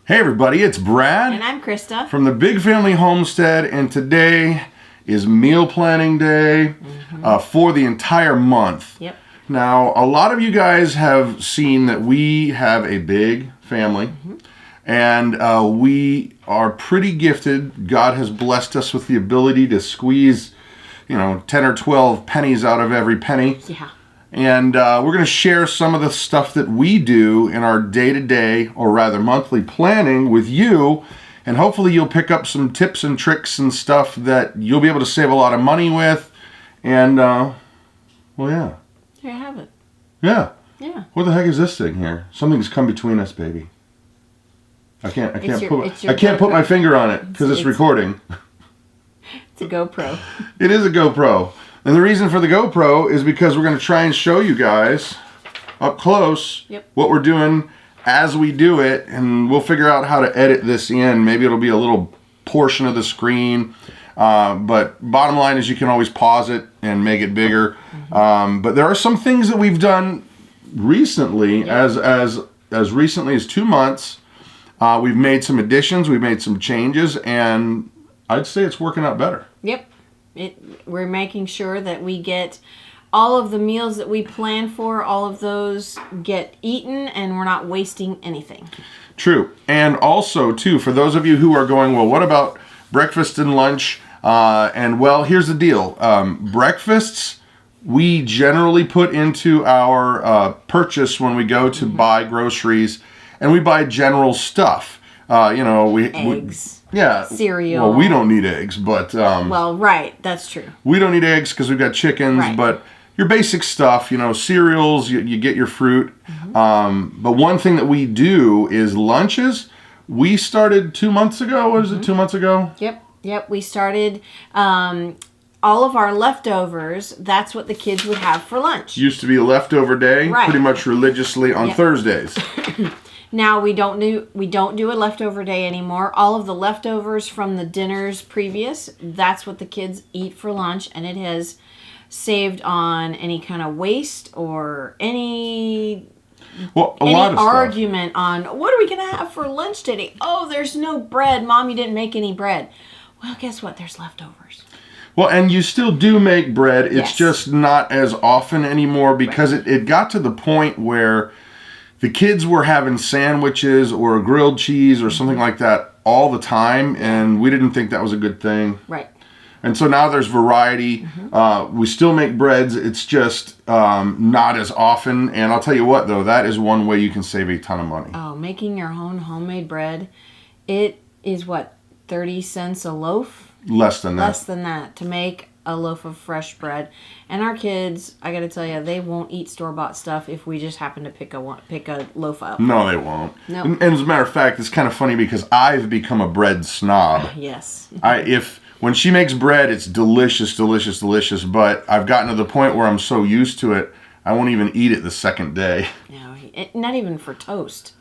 Hey everybody, it's Brad. And I'm Krista. From the Big Family Homestead, and today is meal planning day for the entire month. Yep. Now, a lot of you guys have seen that we have a big family, and we are pretty gifted. God has blessed us with the ability to squeeze, 10 or 12 pennies out of every penny. Yeah. And we're going to share some of the stuff that we do in our day-to-day, or rather monthly planning with you. And hopefully you'll pick up some tips and tricks and stuff that you'll be able to save a lot of money with. And, well, yeah. Here I have it. Yeah. Yeah. What the heck is this thing here? Something's come between us, baby. I can't put my finger on it because it's recording. It's a GoPro. It is a GoPro. And the reason for the GoPro is because we're going to try and show you guys up close what we're doing as we do it, and we'll figure out how to edit this in. Maybe it'll be a little portion of the screen, but bottom line is you can always pause it and make it bigger. But there are some things that we've done recently, as recently as 2 months. We've made some additions, we've made some changes, and I'd say it's working out better. Yep. We're making sure that we get all of the meals that we plan for, all of those get eaten, and we're not wasting anything. True. And also, too, for those of you who are going, well, what about breakfast and lunch? And, well, here's the deal. Breakfasts, we generally put into our purchase when we go to buy groceries, and we buy general stuff. Eggs. Cereal. Well, we don't need eggs, but... well, right. That's true. We don't need eggs because we've got chickens, but your basic stuff, cereals, you get your fruit. But one thing that we do is lunches. We started 2 months ago. Was it 2 months ago? Yep. We started... all of our leftovers, that's what the kids would have for lunch. Used to be a leftover day, pretty much religiously on Thursdays. Now we don't do a leftover day anymore. All of the leftovers from the dinners previous, that's what the kids eat for lunch, and it has saved on any kind of waste or any argument on what are we going to have for lunch today? Oh, there's no bread. Mom, you didn't make any bread. Well, guess what? There's leftovers. Well, and you still do make bread. It's just not as often anymore because it got to the point where the kids were having sandwiches or grilled cheese or something like that all the time, and we didn't think that was a good thing. Right. And so now there's variety. We still make breads. It's just not as often. And I'll tell you what, though, that is one way you can save a ton of money. Oh, making your own homemade bread, it is what, 30 cents a loaf? Less than that. Less than that to make a loaf of fresh bread. And our kids, I got to tell you, they won't eat store-bought stuff if we just happen to pick a loaf up. No, they won't. No. And as a matter of fact, it's kind of funny because I've become a bread snob. Yes. When she makes bread, it's delicious, delicious, delicious. But I've gotten to the point where I'm so used to it, I won't even eat it the second day. No, not even for toast.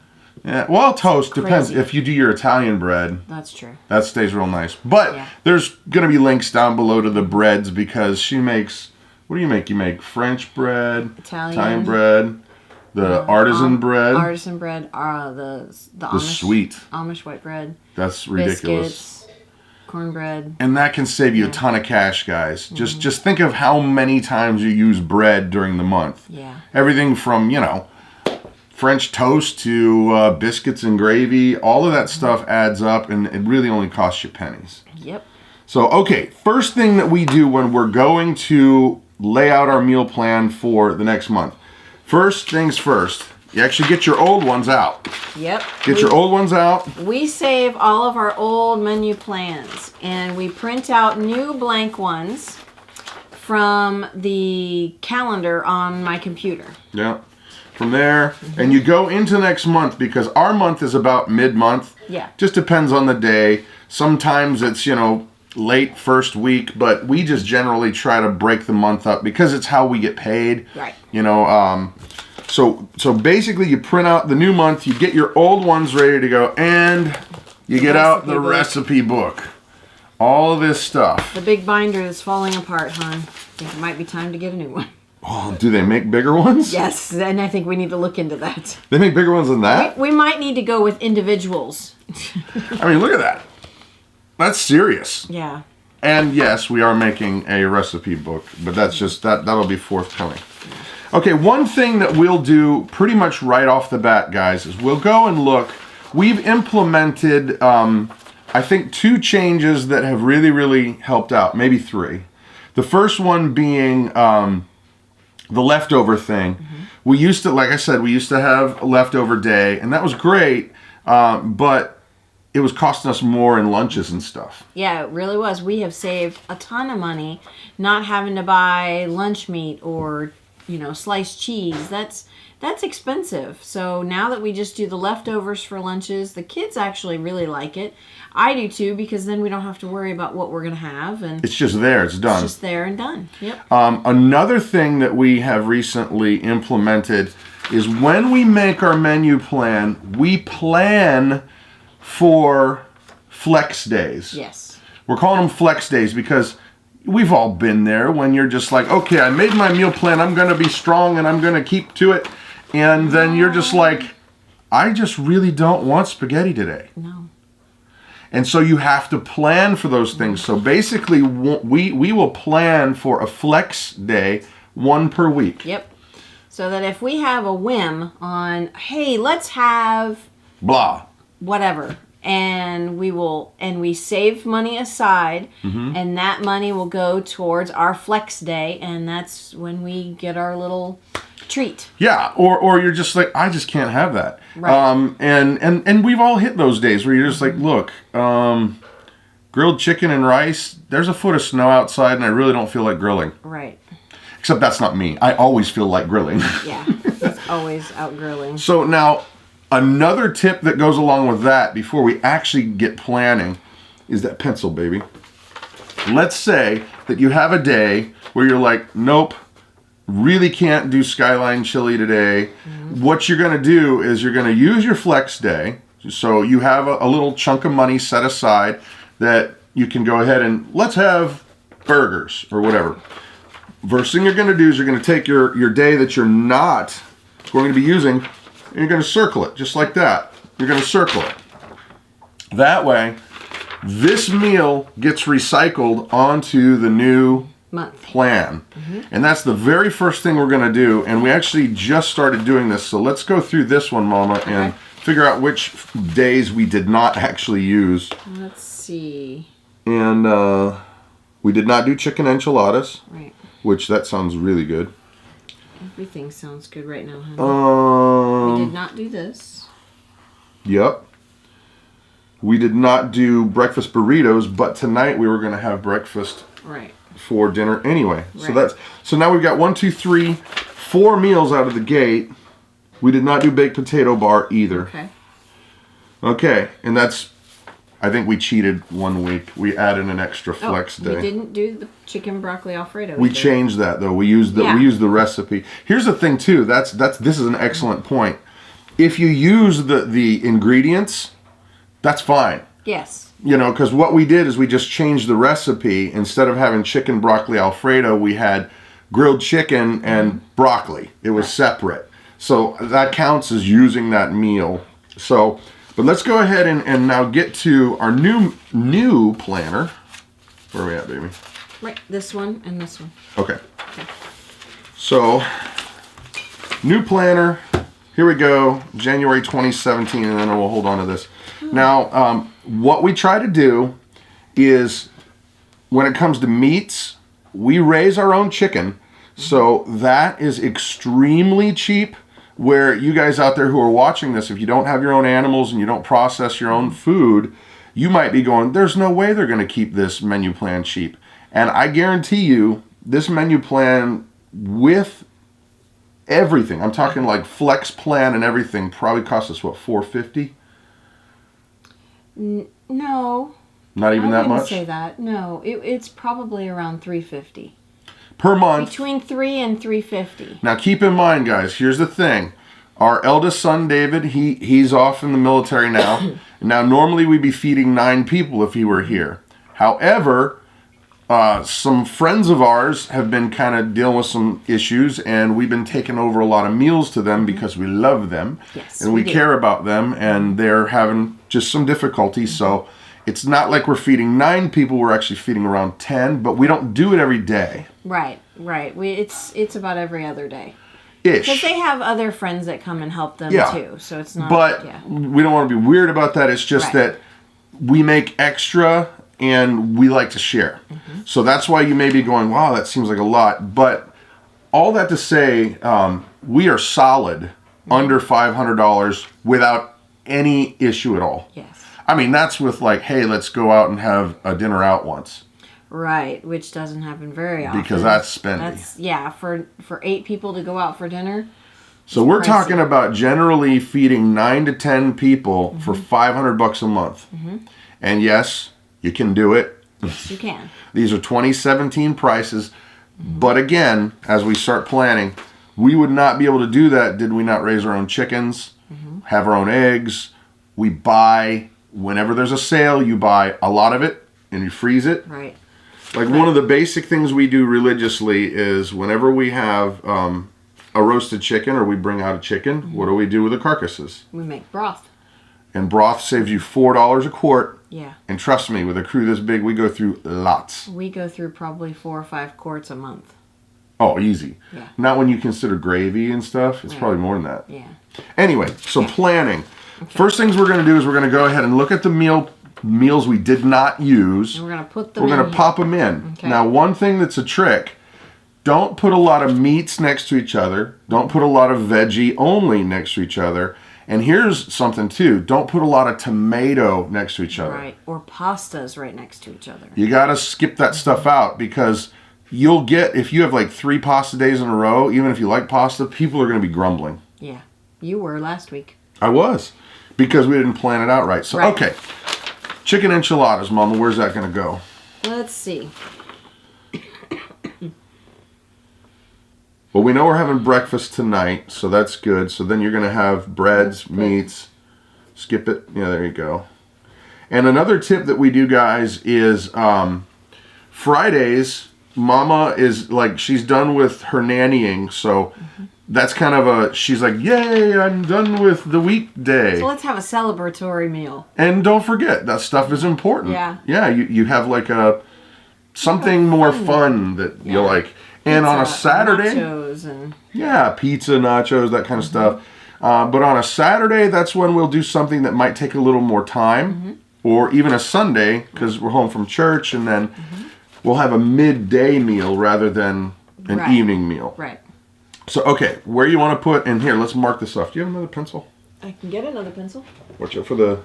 Yeah, well, toast depends. If you do your Italian bread, that's true. That stays real nice. But there's going to be links down below to the breads because she makes. What do you make? You make French bread, Italian bread, the artisan bread, the Amish, sweet Amish white bread. That's ridiculous. Biscuits, cornbread, and that can save you a ton of cash, guys. Just think of how many times you use bread during the month. Yeah. Everything from French toast to biscuits and gravy, all of that stuff adds up, and it really only costs you pennies. Yep. So, okay, first thing that we do when we're going to lay out our meal plan for the next month. First things first, you actually get your old ones out. Yep. Get your old ones out. We save all of our old menu plans, and we print out new blank ones from the calendar on my computer. Yeah. From there, and you go into next month because our month is about mid-month. Yeah. Just depends on the day. Sometimes it's, late first week, but we just generally try to break the month up because it's how we get paid. Right. So basically you print out the new month, you get your old ones ready to go, and you get out the recipe book. All of this stuff. The big binder is falling apart, hon. I think it might be time to get a new one. Oh, do they make bigger ones? Yes, and I think we need to look into that. They make bigger ones than that? We might need to go with individuals. I mean, look at that. That's serious. Yeah. And yes, we are making a recipe book, but that's just, that'll be forthcoming. Okay, one thing that we'll do pretty much right off the bat, guys, is we'll go and look. We've implemented, I think, 2 changes that have really, really helped out. Maybe 3. The first one being the leftover thing. Mm-hmm. We used to, like I said, we used to have a leftover day, and that was great, but it was costing us more in lunches and stuff. Yeah, it really was. We have saved a ton of money not having to buy lunch meat or, sliced cheese. That's expensive. So now that we just do the leftovers for lunches, the kids actually really like it. I do too, because then we don't have to worry about what we're going to have. And it's just there. It's done. It's just there and done. Yep. Another thing that we have recently implemented is when we make our menu plan, we plan for flex days. Yes. We're calling them flex days because we've all been there when you're just like, okay, I made my meal plan, I'm going to be strong and I'm going to keep to it. And then you're just like, I just really don't want spaghetti today. No. And so you have to plan for those things. So basically, we will plan for a flex day, 1 per week. Yep. So that if we have a whim on, hey, let's have blah, whatever, and we save money aside, and that money will go towards our flex day, and that's when we get our little treat. Yeah, or you're just like, I just can't have that. Right. And we've all hit those days where you're just like, look, grilled chicken and rice, there's a foot of snow outside and I really don't feel like grilling. Right. Except that's not me. I always feel like grilling. Yeah, it's always out grilling. So now, another tip that goes along with that before we actually get planning is that pencil, baby. Let's say that you have a day where you're like, nope, really can't do skyline chili today. What you're going to do is you're going to use your flex day. So you have a little chunk of money set aside that you can go ahead and let's have burgers or whatever. First thing you're going to do is you're going to take your day that you're not going to be using and you're going to circle it just like that. You're going to circle it. That way, this meal gets recycled onto the new month plan. And that's the very first thing we're going to do. And we actually just started doing this. So let's go through this one, Mama, and figure out which days we did not actually use. Let's see. And we did not do chicken enchiladas. Right. Which that sounds really good. Everything sounds good right now, honey. We did not do this. Yep. We did not do breakfast burritos, but tonight we were going to have breakfast for dinner anyway. Right. So now we've got 1, 2, 3, 4 meals out of the gate. We did not do baked potato bar either. Okay, and that's, I think we cheated 1 week. We added an extra flex day. We didn't do the chicken broccoli Alfredo. We changed that though. We used the recipe. Here's the thing too. This is an excellent point. If you use the ingredients, that's fine. Yes. You know, because what we did is we just changed the recipe. Instead of having chicken broccoli Alfredo, we had grilled chicken and broccoli. It was separate. So that counts as using that meal. So, but let's go ahead and now get to our new planner. Where are we at, baby? Right, this one and this one. Okay. So, new planner. Here we go, January 2017, and then we'll hold on to this. Now, what we try to do is, when it comes to meats, we raise our own chicken. So that is extremely cheap. Where you guys out there who are watching this, if you don't have your own animals and you don't process your own food, you might be going, there's no way they're going to keep this menu plan cheap. And I guarantee you, this menu plan with everything, I'm talking like flex plan and everything, probably cost us, what, $4.50? No. Not even that much? I wouldn't say that. No, it's probably around $3.50. Per month. Between $3 and $3.50. Now keep in mind, guys, here's the thing. Our eldest son, David, he's off in the military now. Now, normally we'd be feeding 9 people if he were here. However, Some friends of ours have been kind of dealing with some issues, and we've been taking over a lot of meals to them because we love them, and we care about them, and they're having just some difficulties. So it's not like we're feeding 9 people; we're actually feeding around 10, but we don't do it every day. Right. It's about every other day. Ish. Because they have other friends that come and help them too, so it's not. But we don't want to be weird about that. It's just that we make extra. And we like to share. So that's why you may be going, wow, that seems like a lot. But all that to say, we are solid under $500 without any issue at all. Yes. I mean, that's with like, hey, let's go out and have a dinner out once. Right, which doesn't happen very often. Because that's spendy. For 8 people to go out for dinner. So we're talking about generally feeding 9 to 10 people for $500 a month. And yes, you can do it. Yes, you can. These are 2017 prices. But again, as we start planning, we would not be able to do that did we not raise our own chickens, have our own eggs. We buy, whenever there's a sale, you buy a lot of it and you freeze it. Right. Like one of the basic things we do religiously is whenever we have a roasted chicken or we bring out a chicken, what do we do with the carcasses? We make broth. And broth saves you $4 a quart. Yeah. And trust me, with a crew this big, we go through lots. We go through probably 4 or 5 quarts a month. Oh, easy. Yeah. Not when you consider gravy and stuff. It's probably more than that. Yeah. Anyway, so planning. Okay. First things we're going to do is we're going to go ahead and look at the meals we did not use. And we're going to put them in. We're going to pop them in. Okay. Now, one thing that's a trick, don't put a lot of meats next to each other. Don't put a lot of veggie only next to each other. And here's something too. Don't put a lot of tomato next to each other. Right. Or pastas right next to each other. You got to skip that stuff out because you'll get, if you have like 3 pasta days in a row, even if you like pasta, people are going to be grumbling. Yeah. You were last week. I was. Because we didn't plan it out right. So, okay. Chicken enchiladas, Mama. Where's that going to go? Let's see. Well, we know we're having breakfast tonight, so that's good. So then you're going to have breads, meats. Skip it. Yeah, there you go. And another tip that we do, guys, is Fridays, Mama is like, she's done with her nannying. So that's kind of she's like, yay, I'm done with the weekday. So let's have a celebratory meal. And don't forget, that stuff is important. Yeah. Yeah, you have like something more fun that you like. And pizza, on a Saturday, nachos and pizza, nachos, that kind of stuff. But on a Saturday, that's when we'll do something that might take a little more time, or even a Sunday because we're home from church, and then we'll have a midday meal rather than an evening meal. Right. So, okay, where you want to put in here? Let's mark this off. Do you have another pencil? I can get another pencil. Watch out for the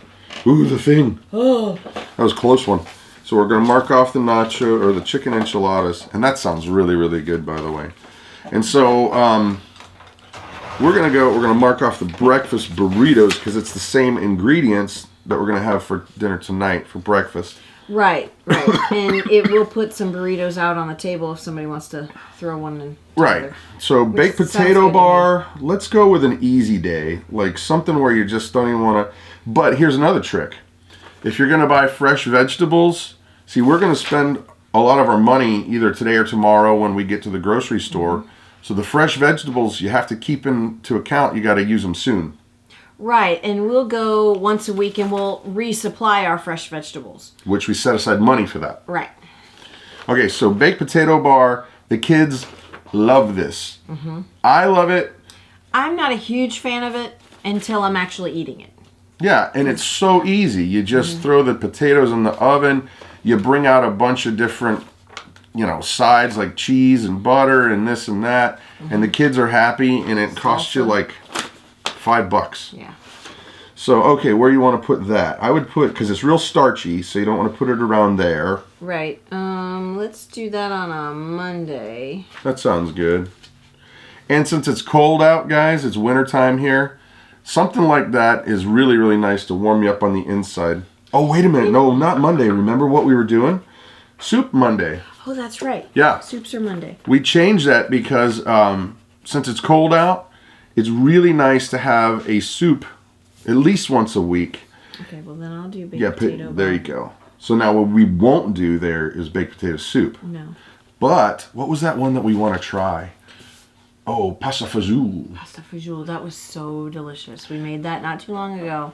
thing. Oh, that was a close one. So we're going to mark off the nacho or the chicken enchiladas. And that sounds really, really good, by the way. And so we're going to mark off the breakfast burritos because it's the same ingredients that we're going to have for dinner tonight for breakfast. Right. And it will put some burritos out on the table if somebody wants to throw one in. Right. So baked potato bar, let's go with an easy day. Like something where you just don't even want to. But here's another trick. If you're going to buy fresh vegetables, see, we're going to spend a lot of our money either today or tomorrow when we get to the grocery store. So the fresh vegetables you have to keep into account. You got to use them soon. Right, and we'll go once a week and we'll resupply our fresh vegetables. Which we set aside money for that. Right. Okay, so baked potato bar. The kids love this. I love it. I'm not a huge fan of it until I'm actually eating it. Yeah, and it's so easy. You just throw the potatoes in the oven. You bring out a bunch of different, sides like cheese and butter and this and that. And the kids are happy, and it costs you like $5. Yeah. So, okay, where you want to put that? I would put, because it's real starchy, so you don't want to put it around there. Right. Let's do that on a Monday. That sounds good. And since it's cold out, guys, it's wintertime here, something like that is really, really nice to warm you up on the inside. Oh, wait a minute. No, not Monday. Remember what we were doing? Soup Monday. Oh, that's right. Yeah. Soups are Monday. We changed that because since it's cold out, it's really nice to have a soup at least once a week. Okay, well then I'll do baked potato bar. There you go. So now what we won't do there is baked potato soup. No. But what was that one that we want to try? Oh, pasta fajoule. Pasta fajoule. That was so delicious. We made that not too long ago.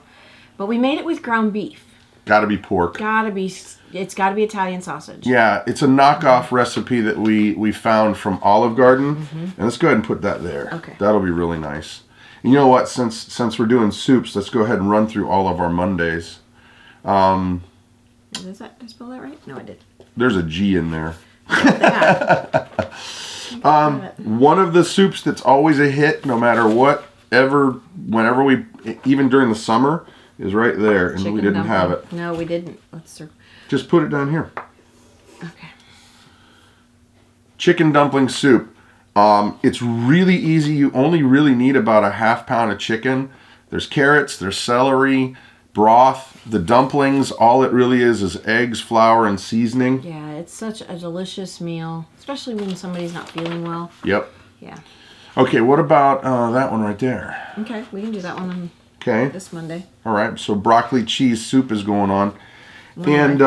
But we made it with ground beef. Gotta be pork. It's gotta be Italian sausage. Yeah, it's a knockoff recipe that we found from Olive Garden. And let's go ahead and put that there. Okay. That'll be really nice. And you know what? Since we're doing soups, let's go ahead and run through all of our Mondays. Did I spell that right? No, I did. There's a G in there. That. One of the soups that's always a hit, no matter whenever we, even during the summer, is right there, and Chicken we didn't dumpling. have it. No, we didn't. Just put it down here. Okay. Chicken dumpling soup. It's really easy. You only really need about a half pound of chicken. There's carrots, there's celery, broth, the dumplings. All it really is eggs, flour, and seasoning. Yeah, it's such a delicious meal, especially when somebody's not feeling well. Yep. Yeah. Okay, what about that one right there? Okay, we can do that one on this Monday. All right, so broccoli cheese soup is going on. And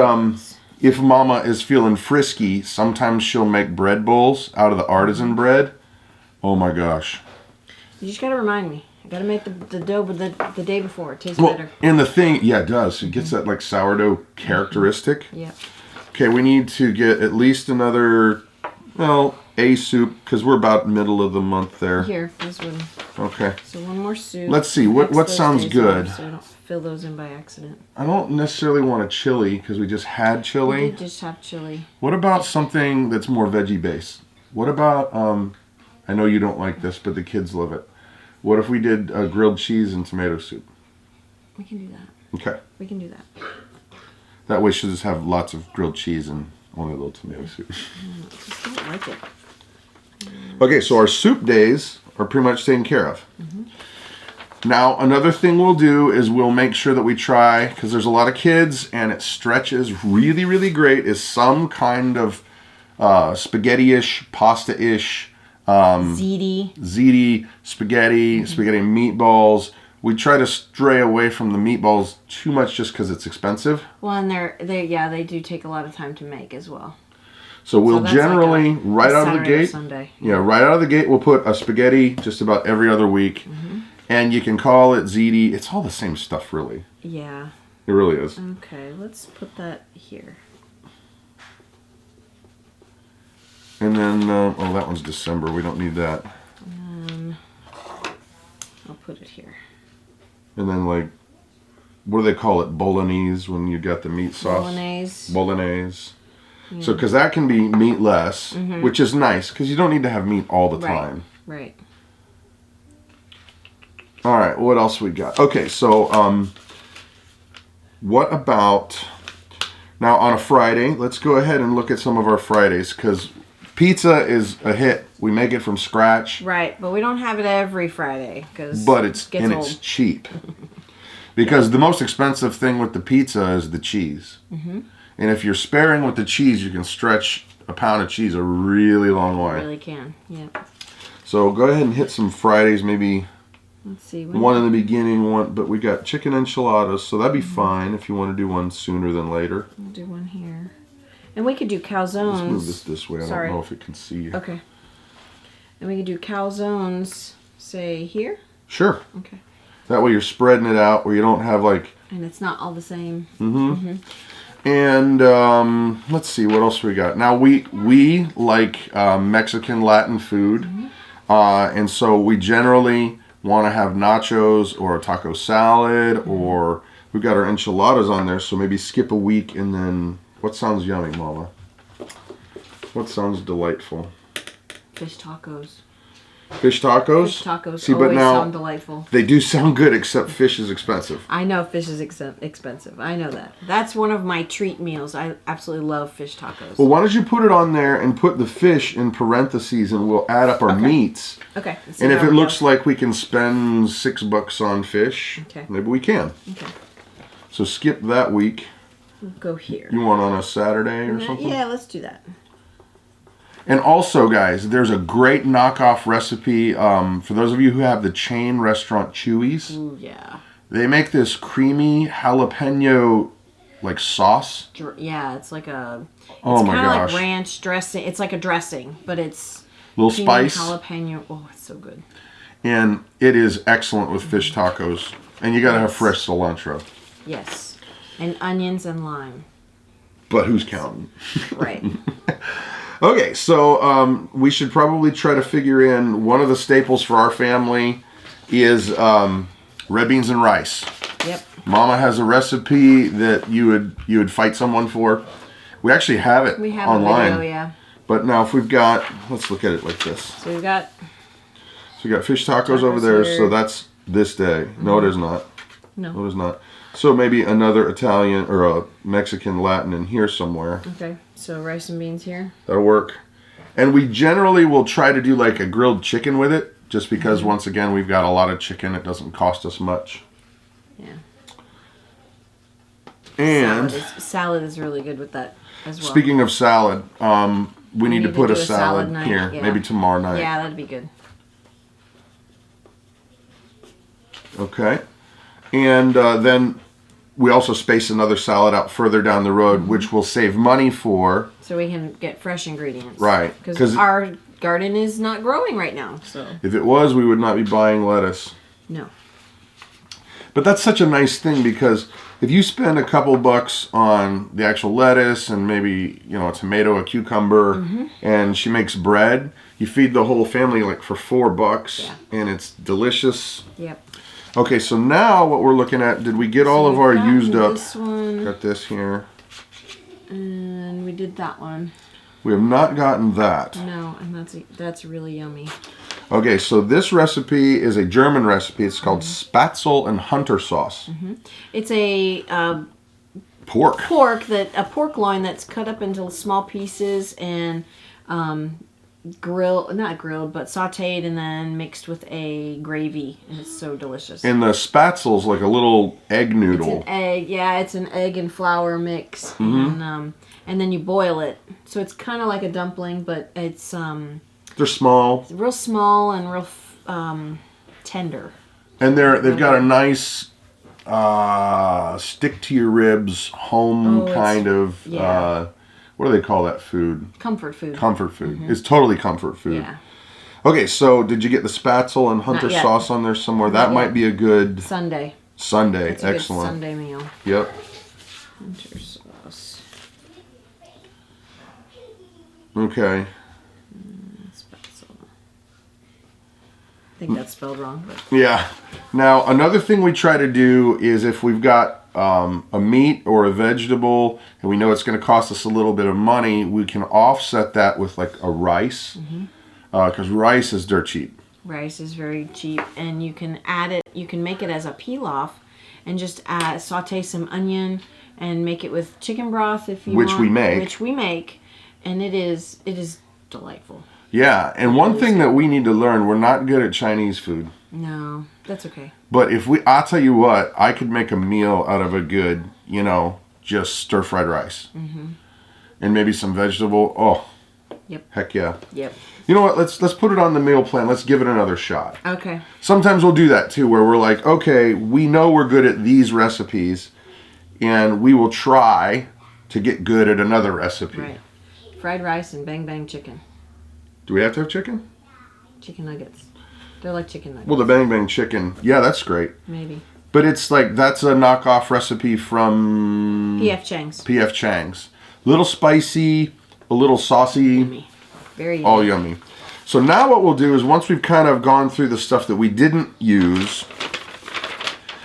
if Mama is feeling frisky, sometimes she'll make bread bowls out of the artisan bread. Oh my gosh. You just got to remind me. I got to make the dough the day before. It tastes better. And the thing, yeah, it does. It gets that like sourdough characteristic. Yeah. Okay, we need to get at least another, a soup, because we're about middle of the month there. Here, this one. Okay. So one more soup. Let's see, what sounds good? So I don't fill those in by accident. I don't necessarily want a chili, because we just had chili. We did just have chili. What about something that's more veggie based? What about, I know you don't like this, but the kids love it. What if we did grilled cheese and tomato soup? We can do that. Okay. We can do that. That way she'll just have lots of grilled cheese and only a little tomato soup. I just don't like it. Okay, so our soup days are pretty much taken care of. Now, another thing we'll do is we'll make sure that we try, because there's a lot of kids and it stretches really, really great, is some kind of spaghetti-ish, pasta-ish, ziti, spaghetti meatballs. We try to stray away from the meatballs too much just because it's expensive. Well, and they do take a lot of time to make as well. So we'll generally, like right out of the gate, Sunday. Yeah, right out of the gate, we'll put a spaghetti just about every other week. And you can call it ziti. It's all the same stuff, really. Yeah. It really is. Okay, let's put that here. And then, oh, that one's December. We don't need that. I'll put it here. And then, like, what do they call it? Bolognese, when you got the meat sauce? Bolognese. Yeah. So, because that can be meatless, which is nice, because you don't need to have meat all the time. Right. All right, what else we got? Okay, so, what about, now on a Friday, let's go ahead and look at some of our Fridays, because pizza is a hit. We make it from scratch. Right, but we don't have it every Friday, but it's cheap. Because the most expensive thing with the pizza is the cheese. And if you're sparing with the cheese, you can stretch a pound of cheese a really long way. You really can, yeah. So go ahead and hit some Fridays, maybe. Let's see. One in the beginning, but we got chicken enchiladas, so that'd be fine if you want to do one sooner than later. We'll do one here. And we could do calzones. Let's move this way. I don't know if it can see you. Okay. And we could do calzones, say here? Sure. Okay. That way you're spreading it out where you don't have like... And it's not all the same. And let's see, what else we got? Now we like Mexican Latin food. And so we generally want to have nachos or a taco salad, or we've got our enchiladas on there, so maybe skip a week and then... What sounds yummy, Mama? What sounds delightful? Fish tacos. Fish tacos? Fish tacos See, always but now, sound delightful. They do sound good, except fish is expensive. I know fish is expensive. I know that. That's one of my treat meals. I absolutely love fish tacos. Well, why don't you put it on there and put the fish in parentheses, and we'll add up our meats. Okay. And if it looks like we can spend $6 on fish, maybe we can. Okay. So skip that week. We'll go here. You want on a Saturday or something? Yeah, let's do that. And also, guys, there's a great knockoff recipe for those of you who have the chain restaurant Chewy's. Ooh, yeah. They make this creamy jalapeno like sauce. Yeah, it's like a. Oh my gosh! It's kind of like ranch dressing. It's like a dressing, but it's little spice, jalapeno. Oh, it's so good. And it is excellent with fish tacos. And you gotta have fresh cilantro. Yes, and onions and lime. But who's counting? Right. Okay, so we should probably try to figure in one of the staples for our family is red beans and rice. Yep. Mama has a recipe that you would fight someone for. We actually have it online. A video, yeah. But now if we've got, let's look at it like this. So we got fish tacos over there. So that's this day. No, it is not. No, it is not. So maybe another Italian or a Mexican Latin in here somewhere. Okay, so rice and beans here. That'll work. And we generally will try to do like a grilled chicken with it, just because once again we've got a lot of chicken. It doesn't cost us much. Yeah. And salad is really good with that as well. Speaking of salad, we need to put a salad here, yeah. maybe tomorrow night. Yeah, that'd be good. Okay. And then we also space another salad out further down the road, which will save money for. So we can get fresh ingredients. Right. Because our garden is not growing right now. So if it was, we would not be buying lettuce. No. But that's such a nice thing, because if you spend a couple bucks on the actual lettuce and maybe, a tomato, a cucumber, and she makes bread, you feed the whole family like for $4, and it's delicious. Yep. Okay, so now what we're looking at, did we get all of our used up? This one. Got this here. And we did that one. We have not gotten that. No, and that's really yummy. Okay, so this recipe is a German recipe. It's called Spatzel and Hunter sauce. It's a pork loin that's cut up into small pieces and not grilled, but sauteed and then mixed with a gravy, and it's so delicious. And the spatzel's like a little egg noodle. It's an egg, yeah. It's an egg and flour mix, and then you boil it. So it's kind of like a dumpling, but it's they're small. It's real small and real tender. And they've got a nice stick to your ribs home kind of. Yeah. What do they call that food? Comfort food. Comfort food. It's totally comfort food. Yeah. Okay, so did you get the Spatzel and Hunter sauce on there somewhere? That might be a good Sunday. Excellent. Good Sunday meal. Yep. Hunter sauce. Okay. Spatzel. I think that's spelled wrong. But. Yeah. Now, another thing we try to do is if we've got a meat or a vegetable and we know it's going to cost us a little bit of money, we can offset that with like a rice, because rice is dirt cheap. Rice is very cheap, and you can add it. You can make it as a pilaf, and just saute some onion and make it with chicken broth if you want. Which we make, and it is delightful. Yeah, and one thing that we need to learn, we're not good at Chinese food. No, that's okay. But I'll tell you what, I could make a meal out of a good, just stir-fried rice. And maybe some vegetable. Oh, yep. Heck yeah. Yep. You know what, let's put it on the meal plan. Let's give it another shot. Okay. Sometimes we'll do that too, where we're like, okay, we know we're good at these recipes, and we will try to get good at another recipe. Right. Fried rice and bang bang chicken. Do we have to have chicken? Chicken nuggets. They're like chicken nuggets. Well, the bang bang chicken, yeah, that's great. Maybe. But it's like, that's a knockoff recipe from P.F. Chang's. P.F. Chang's. Little spicy, a little saucy. Yummy. Very yummy. All yummy. So now what we'll do is, once we've kind of gone through the stuff that we didn't use,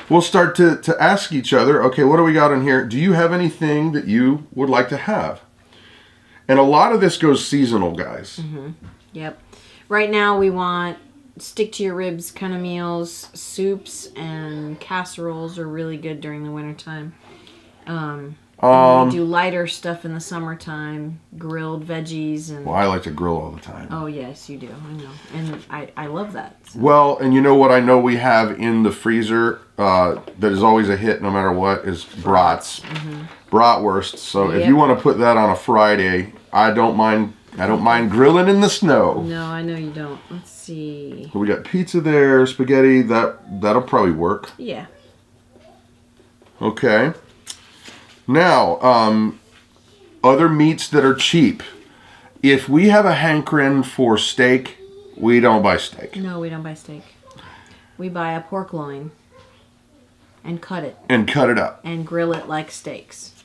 we'll start to ask each other, okay, what do we got in here? Do you have anything that you would like to have? And a lot of this goes seasonal, guys. Yep. Right now we want stick to your ribs kind of meals. Soups and casseroles are really good during the wintertime. We do lighter stuff in the summertime, grilled veggies and. Well, I like to grill all the time. Oh yes, you do. I know, and I love that. So. Well, and you know what I know we have in the freezer that is always a hit no matter what is brats, bratwurst. So if you want to put that on a Friday, I don't mind. I don't mind grilling in the snow. No, I know you don't. Let's see. So we got pizza there, spaghetti. That'll probably work. Yeah. Okay. Now, other meats that are cheap. If we have a hankering for steak, we don't buy steak. No, we don't buy steak. We buy a pork loin and cut it. And cut it up. And grill it like steaks.